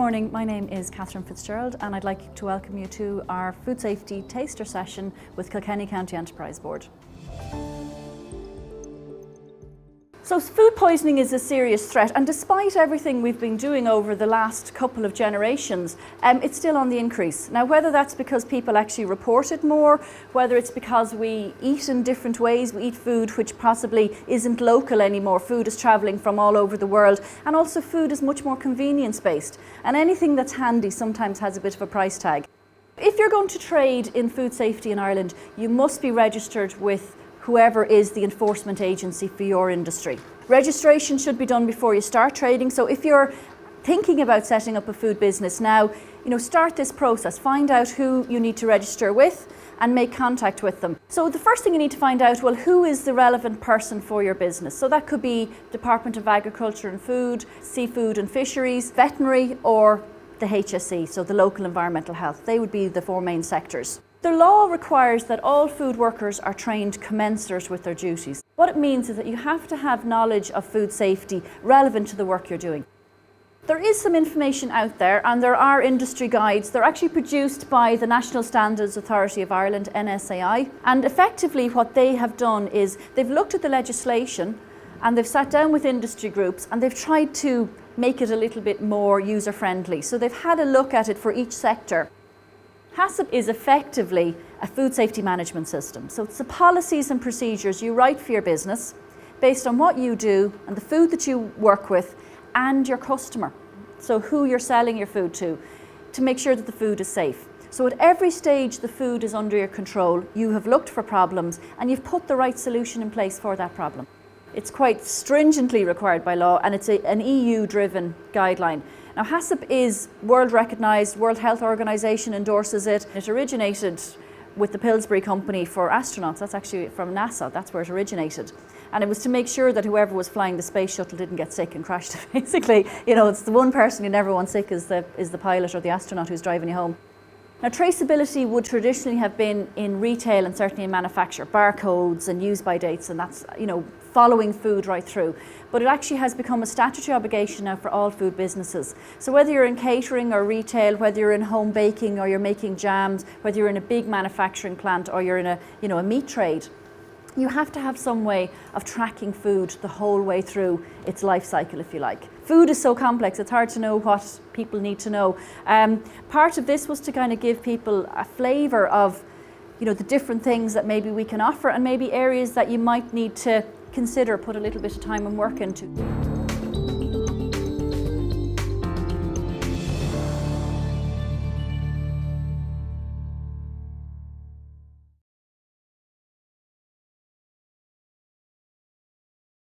morning, my name is Catherine Fitzgerald and I'd like to welcome you to our Food Safety Taster Session with Kilkenny County Enterprise Board. So food poisoning is a serious threat, and despite everything we've been doing over the last couple of generations, it's still on the increase. Now, whether that's because people actually report it more, whether it's because we eat in different ways, we eat food which possibly isn't local anymore, food is travelling from all over the world, and also food is much more convenience-based, and anything that's handy sometimes has a bit of a price tag. If you're going to trade in food safety in Ireland, you must be registered with whoever is the enforcement agency for your industry. Registration should be done before you start trading, so if you're thinking about setting up a food business now, start this process, find out who you need to register with and make contact with them. So the first thing you need to find out, well, who is the relevant person for your business? So that could be Department of Agriculture and Food, Seafood and Fisheries, Veterinary, or the HSE, so the local environmental health. They would be the four main sectors. The law requires that all food workers are trained commensurate with their duties. What it means is that you have to have knowledge of food safety relevant to the work you're doing. There is some information out there, and there are industry guides. They're actually produced by the National Standards Authority of Ireland, NSAI, and effectively what they have done is they've looked at the legislation and they've sat down with industry groups and they've tried to make it a little bit more user-friendly. So they've had a look at it for each sector. KCEB is effectively a food safety management system. So it's the policies and procedures you write for your business based on what you do and the food that you work with and your customer. So who you're selling your food to make sure that the food is safe. So at every stage the food is under your control, you have looked for problems and you've put the right solution in place for that problem. It's quite stringently required by law, and it's an EU-driven guideline. Now, KCEB is world recognised, World Health Organization endorses it. It originated with the Pillsbury Company for astronauts. That's actually from NASA, that's where it originated. And it was to make sure that whoever was flying the space shuttle didn't get sick and crashed. Basically, it's the one person you never want sick is the pilot or the astronaut who's driving you home. Now, traceability would traditionally have been in retail and certainly in manufacture, barcodes and use-by dates, and that's, following food right through. But it actually has become a statutory obligation now for all food businesses. So whether you're in catering or retail, whether you're in home baking or you're making jams, whether you're in a big manufacturing plant or you're in a meat trade, you have to have some way of tracking food the whole way through its life cycle, if you like. Food is so complex, it's hard to know what people need to know. Part of this was to kind of give people a flavour of the different things that maybe we can offer and maybe areas that you might need to consider, put a little bit of time and work into.